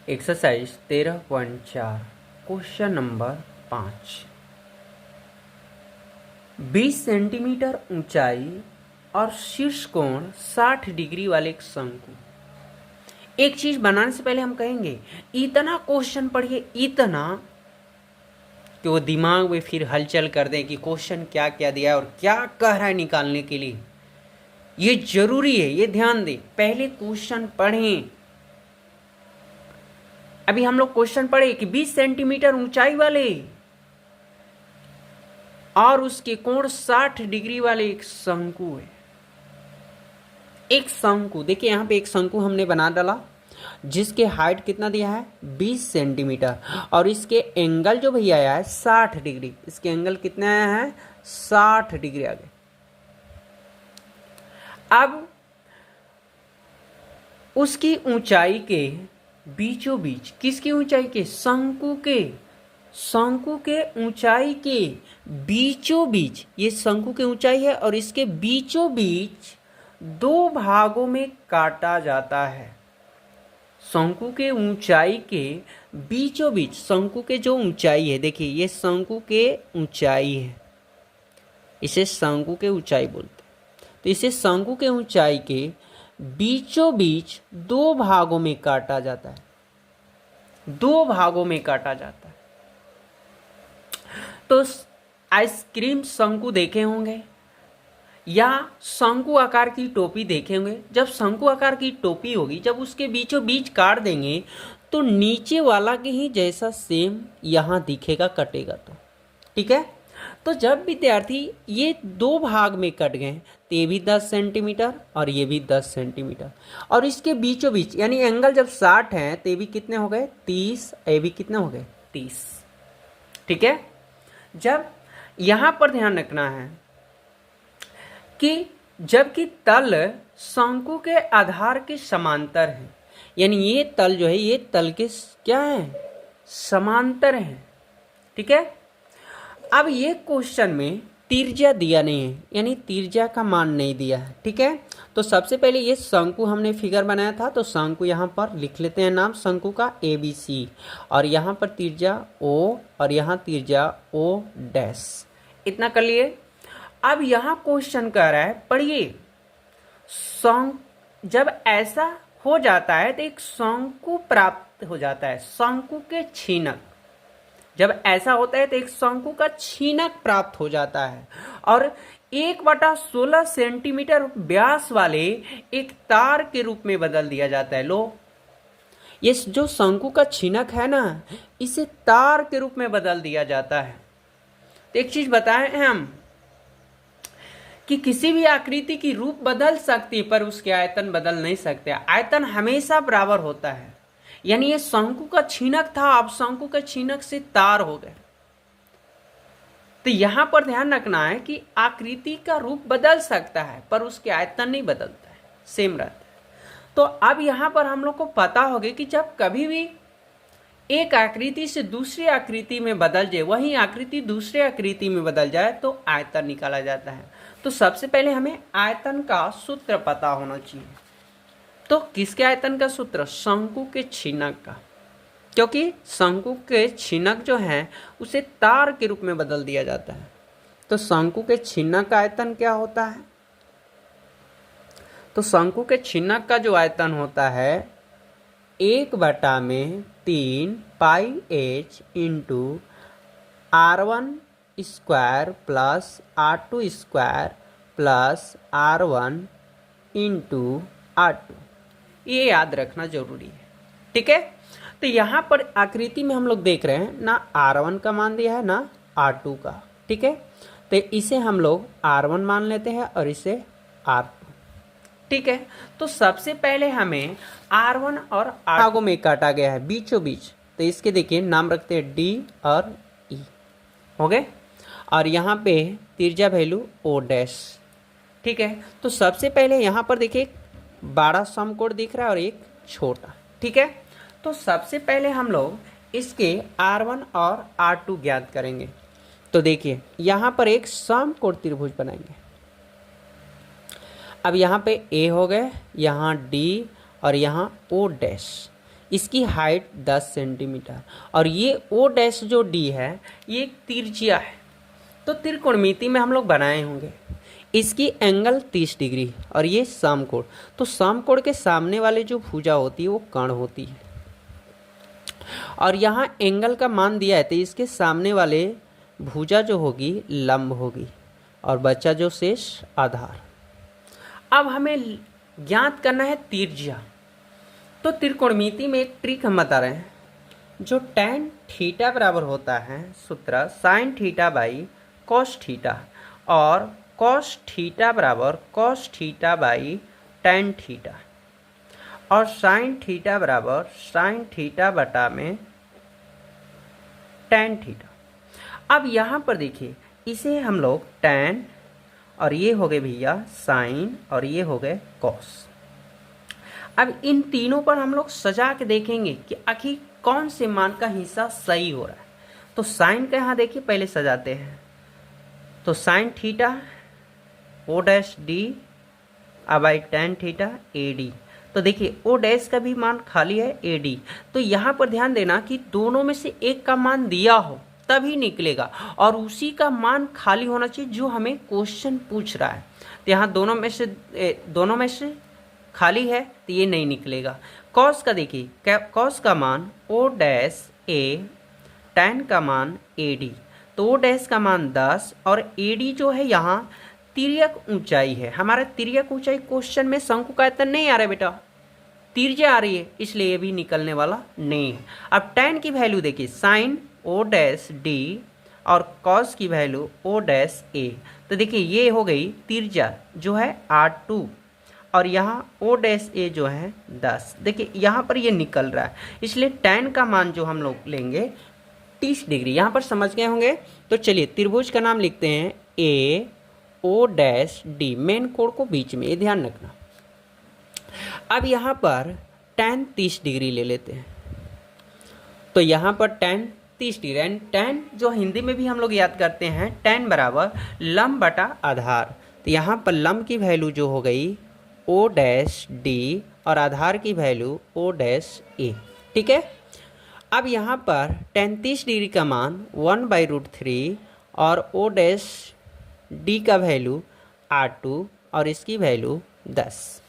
Exercise 13.4 question number 5। 20 centimetre ऊंचाई और शीर्ष कोण 60 डिग्री वाले एक शंकु। एक चीज बनाने से पहले हम कहेंगे इतना क्वेश्चन पढ़िए, इतना कि वो दिमाग में फिर हलचल कर दें कि क्वेश्चन क्या क्या दिया है और क्या कह रहा है निकालने के लिए। ये जरूरी है, ये ध्यान दें। पहले क्वेश्चन पढ़ें। अभी हम लोग क्वेश्चन पढ़े कि 20 सेंटीमीटर ऊंचाई वाले और उसके कोण 60 डिग्री वाले एक शंकु है। एक शंकु, देखिए यहां पे एक शंकु हमने बना डाला जिसके हाइट कितना दिया है 20 सेंटीमीटर और इसके एंगल जो भैया आया है 60 डिग्री। इसके एंगल कितने आया है 60 डिग्री आ गए। अब उसकी ऊंचाई के बीचों बीच, किसकी ऊंचाई के, शंकु के ऊंचाई के बीचों बीच, ये शंकु की ऊंचाई है और इसके बीचों बीच दो भागों में काटा जाता है। शंकु के ऊंचाई के बीचों बीच, शंकु के जो ऊंचाई है, देखिए ये शंकु के ऊंचाई है, इसे शंकु के ऊंचाई बोलते हैं। तो इसे शंकु के ऊंचाई के बीचों बीच दो भागों में काटा जाता है, दो भागों में काटा जाता है। तो आइसक्रीम शंकु देखे होंगे या शंकु आकार की टोपी देखे होंगे। जब शंकु आकार की टोपी होगी, जब उसके बीचों बीच काट देंगे तो नीचे वाला के ही जैसा सेम यहां दिखेगा, कटेगा। तो ठीक है। तो जब विद्यार्थी ये दो भाग में कट गए तो ये भी 10 सेंटीमीटर और ये भी 10 सेंटीमीटर और इसके बीचों बीच यानी एंगल जब 60 है तो ये भी कितने हो गए 30, ये भी कितने हो गए 30। ठीक है। जब यहां पर ध्यान रखना है कि जबकि तल शंकु के आधार के समांतर है, यानी ये तल जो है ये तल के क्या है, समांतर है। ठीक है। अब ये क्वेश्चन में त्रिज्या दिया नहीं है, यानी त्रिज्या का मान नहीं दिया है। ठीक है। तो सबसे पहले ये शंकु हमने फिगर बनाया था, तो शंकु यहाँ पर लिख लेते हैं नाम शंकु का ABC और यहाँ पर त्रिज्या O और यहाँ त्रिज्या O डैश। इतना कर लिए। अब यहाँ क्वेश्चन कह रहा है, पढ़िए, जब ऐसा हो जाता है तो एक शंकु प्राप्त हो जाता है, शंकु के छीनक। जब ऐसा होता है तो एक शंकु का छीनक प्राप्त हो जाता है और 1/16 सेंटीमीटर व्यास वाले एक तार के रूप में बदल दिया जाता है। लो, ये जो शंकु का छीनक है ना, इसे तार के रूप में बदल दिया जाता है। तो एक चीज बताएं हम कि किसी भी आकृति की रूप बदल सकती है पर उसके आयतन बदल नहीं सकते। आयतन हमेशा बराबर होता है। यानी ये शंकु का छीनक था, अब शंकु के छीनक से तार हो गए। तो यहां पर ध्यान रखना है कि आकृति का रूप बदल सकता है पर उसके आयतन नहीं बदलता है, सेम रहता है। तो अब यहां पर हम लोग को पता होगा कि जब कभी भी एक आकृति से दूसरी आकृति में बदल जाए, वही आकृति दूसरी आकृति में बदल जाए तो आयतन निकाला जाता है। तो सबसे पहले हमें आयतन का सूत्र पता होना चाहिए। तो किसके आयतन का सूत्र, शंकु के छीनक का, क्योंकि शंकु के छीनक जो है उसे तार के रूप में बदल दिया जाता है। तो शंकु के छीनक का आयतन क्या होता है, तो शंकु के छीनक का जो आयतन होता है 1/3 पाई h into R1 square plus R2 square plus R1 into R2। ये याद रखना जरूरी है। ठीक है। तो यहां पर आकृति में हम लोग देख रहे हैं ना R1 का मान दिया है ना R2 का। ठीक है। तो इसे हम लोग R1 मान लेते हैं और इसे R2। ठीक है। तो सबसे पहले हमें R1 और R भागों में काटा गया है बीचों बीच, तो इसके देखिए नाम रखते हैं D और E हो गए और यहाँ पे त्रिज्या वैल्यू O डैश। ठीक है। तो सबसे पहले यहाँ पर देखिए बड़ा समकोण दिख रहा है और एक छोटा। ठीक है। तो सबसे पहले हम लोग इसके R1 और R2 ज्ञात करेंगे। तो देखिए यहां पर एक समकोण त्रिभुज बनाएंगे। अब यहां पे A हो गए, यहां D और यहां O डैश। इसकी हाइट 10 सेंटीमीटर, और ये ओ डैश जो डी है ये एक तिरछिया है। तो त्रिकोणमिति में हम लोग बनाए होंगे, इसकी एंगल 30 डिग्री और ये समकोण। तो समकोण के सामने वाले जो भुजा होती है वो कर्ण होती है, और यहाँ एंगल का मान दिया है तो इसके सामने वाले भुजा जो होगी लंब होगी, और बचा जो शेष आधार। अब हमें ज्ञात करना है त्रिज्या। तो त्रिकोणमिति में एक ट्रिक हम बता रहे हैं, जो tan थीटा बराबर होता है सूत्र sin theta by cos theta, और cos थीटा बराबर cos theta by tan theta, और sin थीटा बराबर sin थीटा बटा में tan थीटा। अब यहाँ पर देखिए, इसे हम लोग tan, और ये हो गए भैया sin, और ये हो गए cos। अब इन तीनों पर हम लोग सजा के देखेंगे कि आखिर कौन से मान का हिस्सा सही हो रहा है। तो साइन का यहाँ देखिए पहले सजाते हैं, तो sine theta O dash D by tan theta A D. तो देखिए ओ डैश का भी मान खाली है ए डी, तो यहाँ पर ध्यान देना कि दोनों में से एक का मान दिया हो तभी निकलेगा, और उसी का मान खाली होना चाहिए जो हमें क्वेश्चन पूछ रहा है। तो यहाँ दोनों में से खाली है तो ये नहीं निकलेगा। कॉस का देखिए, कॉस का मान ओ डैश ए, tan का मान ए डी, तो ओ डैश का मान 10, और ए डी जो है यहाँ तिर्यक ऊंचाई है। हमारा तिर्यक ऊंचाई क्वेश्चन में शंकु का आयतन नहीं आ रहा है बेटा, तिर्य्या आ रही है, इसलिए ये भी निकलने वाला नहीं है। अब tan की वैल्यू देखिए साइन ओ डैश डी, और कॉस की वैल्यू ओ डैश ए। तो देखिए ये हो गई तिर्य्या जो है R2, और यहाँ ओ डैश ए जो है 10। देखिए यहाँ पर ये निकल रहा है, इसलिए tan का मान जो हम लोग लेंगे 30 डिग्री। यहाँ पर समझ गए होंगे। तो चलिए त्रिभुज का नाम लिखते हैं ए ओ डैश डी, मेन कोण को बीच में, ये ध्यान रखना। अब यहाँ पर tan 30 डिग्री ले लेते हैं, तो यहाँ पर tan 30 डिग्री, एंड tan जो हिंदी में भी हम लोग याद करते हैं tan बराबर लंब बटा आधार। तो यहाँ पर लंब की वैल्यू जो हो गई ओ डैश डी, और आधार की वैल्यू ओ डैश ए। ठीक है। अब यहाँ पर tan 30 डिग्री का मान 1/√3, और ओ डैश डी का वैल्यू R2, और इसकी वैल्यू 10।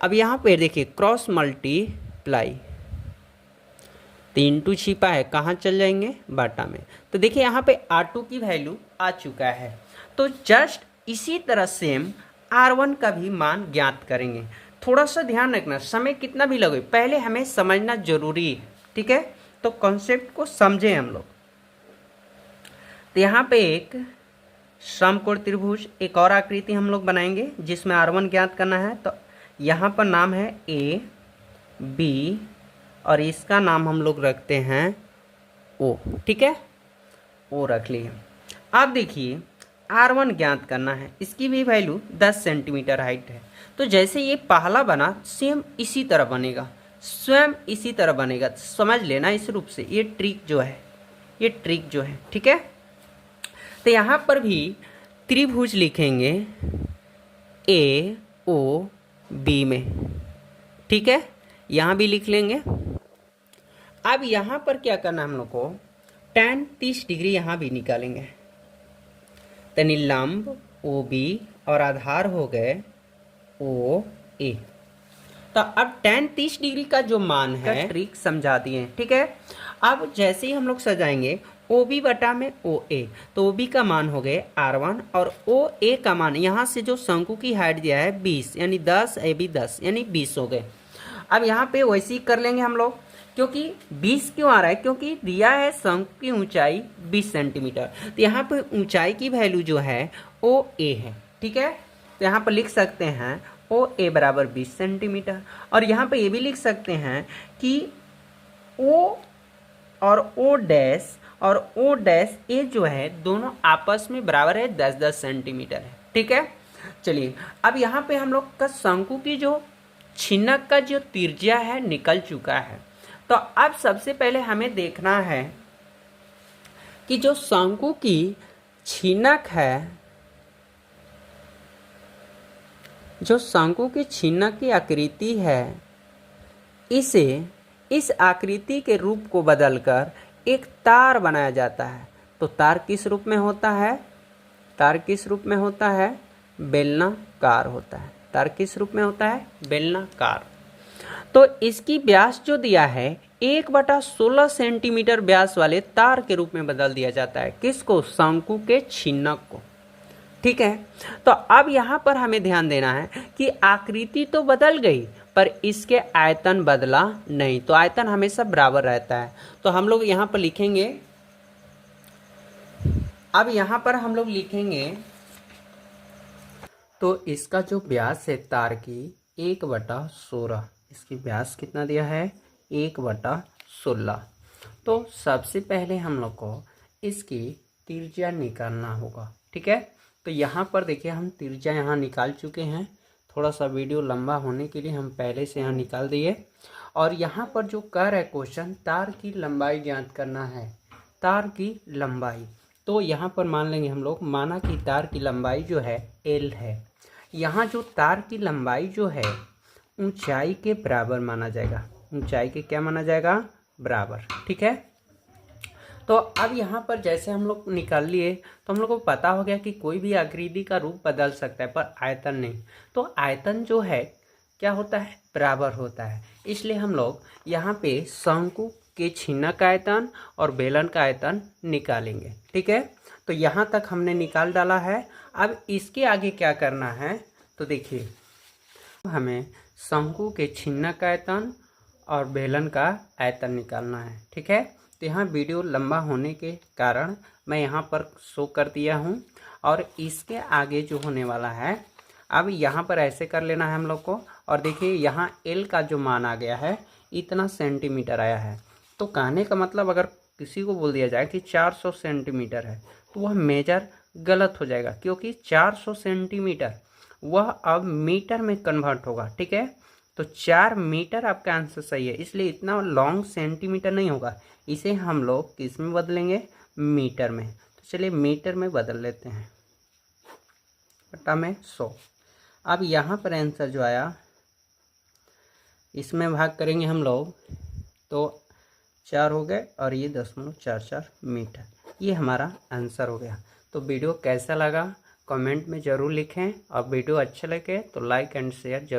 अब यहाँ पे देखिए क्रॉस मल्टीप्लाई, 3 2 छिपा है, कहाँ चल जाएंगे बाटा में। तो देखिए यहाँ पे R2 की वैल्यू आ चुका है। तो जस्ट इसी तरह सेम R1 का भी मान ज्ञात करेंगे। थोड़ा सा ध्यान रखना, समय कितना भी लगे पहले हमें समझना जरूरी है। ठीक है, तो कॉन्सेप्ट को समझें हम लोग। तो यहाँ पे एक समकोण त्रिभुज, एक और आकृति हम लोग बनाएंगे जिसमें R1 ज्ञात करना है। तो यहाँ पर नाम है ए बी, और इसका नाम हम लोग रखते हैं ओ। ठीक है, ओ रख लिए। अब देखिए R1 ज्ञात करना है, इसकी भी वैल्यू 10 सेंटीमीटर हाइट है। तो जैसे ये पहला बना सेम इसी तरह बनेगा, स्वयं इसी तरह बनेगा। समझ लेना इस रूप से, ये ट्रिक जो है, ये ट्रिक जो है। ठीक है, तो यहाँ पर भी त्रिभुज लिखेंगे ए ओ बी में। ठीक है, यहाँ भी लिख लेंगे। अब यहाँ पर क्या करना है हम लोग को, tan 30 डिग्री यहाँ भी निकालेंगे, तनी लंब ओ बी, और आधार हो गए ओ ए। तो अब tan 30 डिग्री का जो मान है ट्रिक समझा दिए। ठीक है, अब जैसे ही हम लोग सजाएंगे ओ बी बटा में ओ ए, तो ओ बी का मान हो गए R1, और ओ ए का मान यहाँ से जो शंकु की हाइट दिया है 20, यानी 10 ए बी 10 यानी 20 हो गए। अब यहाँ पे वैसे ही कर लेंगे हम लोग, क्योंकि 20 क्यों आ रहा है, क्योंकि दिया है शंकु की ऊंचाई 20 सेंटीमीटर। तो यहाँ पे ऊंचाई की वैल्यू जो है ओ ए है। ठीक है, तो यहाँ पर लिख सकते हैं ओ ए बराबर 20 सेंटीमीटर, और यहाँ पे ये भी लिख सकते हैं कि ओ और ओ डैश और ओ डैश ए जो है दोनों आपस में बराबर है 10-10 सेंटीमीटर है। ठीक है, चलिए अब यहाँ पे हम लोग का शंकु की जो छिन्नक का जो त्रिज्या है निकल चुका है। तो अब सबसे पहले हमें देखना है कि जो शंकु की छिन्नक है, जो शंकु की छिन्नक की आकृति है, इसे इस आकृति के रूप को बदलकर एक तार बनाया जाता है। तो तार किस रूप में होता है? तार किस रूप में होता है? बेलनाकार होता है। तार किस रूप में होता है? बेलनाकार। तो इसकी व्यास जो दिया है 1/16 सेंटीमीटर व्यास वाले तार के रूप में बदल दिया जाता है। किसको? शंकु के छिन्नक को। ठीक है, तो अब यहाँ पर हमें ध्यान देना है कि आकृति तो बदल गई पर इसके आयतन बदला नहीं। तो आयतन हमेशा बराबर रहता है। तो हम लोग यहाँ पर लिखेंगे, अब यहाँ पर हम लोग लिखेंगे, तो इसका जो व्यास है तार की 1/16, इसकी व्यास कितना दिया है? 1/16। तो सबसे पहले हम लोग को इसकी त्रिज्या निकालना होगा। ठीक है, तो यहाँ पर देखिए हम त्रिज्या यहाँ निकाल चुके हैं। थोड़ा सा वीडियो लंबा होने के लिए हम पहले से यहाँ निकाल दिए। और यहाँ पर जो कह रहा है क्वेश्चन, तार की लंबाई ज्ञात करना है। तार की लंबाई, तो यहाँ पर मान लेंगे हम लोग, माना कि तार की लंबाई जो है L है। यहाँ जो तार की लंबाई जो है ऊंचाई के बराबर माना जाएगा। ऊंचाई के क्या माना जाएगा? बराबर। ठीक है, तो अब यहाँ पर जैसे हम लोग निकाल लिए तो हम लोग को पता हो गया कि कोई भी आकृति का रूप बदल सकता है पर आयतन नहीं। तो आयतन जो है क्या होता है? बराबर होता है। इसलिए हम लोग यहाँ पे शंकु के छिन्नक आयतन और बेलन का आयतन निकालेंगे। ठीक है, तो यहाँ तक हमने निकाल डाला है। अब इसके आगे क्या करना है? तो देखिए हमें शंकु के छिन्नक आयतन और बेलन का आयतन निकालना है। ठीक है, तो यहाँ वीडियो लंबा होने के कारण मैं यहाँ पर शो कर दिया हूँ। और इसके आगे जो होने वाला है, अब यहाँ पर ऐसे कर लेना है हम लोग को। और देखिए यहाँ L का जो मान आ गया है इतना सेंटीमीटर आया है। तो कहने का मतलब अगर किसी को बोल दिया जाए कि 400 सेंटीमीटर है तो वह मेजर गलत हो जाएगा, क्योंकि 400 सेंटीमीटर वह अब मीटर में कन्वर्ट होगा। ठीक है, तो 4 मीटर आपका आंसर सही है। इसलिए इतना लॉन्ग सेंटीमीटर नहीं होगा, इसे हम लोग किस में बदलेंगे? मीटर में। तो चलिए मीटर में बदल लेते हैं, बटा में 100। अब यहाँ पर आंसर जो आया इसमें भाग करेंगे हम लोग तो 4 हो गए और ये 0.44 मीटर, ये हमारा आंसर हो गया। तो वीडियो कैसा लगा कमेंट में ज़रूर लिखें, और वीडियो अच्छा लगे तो लाइक एंड शेयर जरूर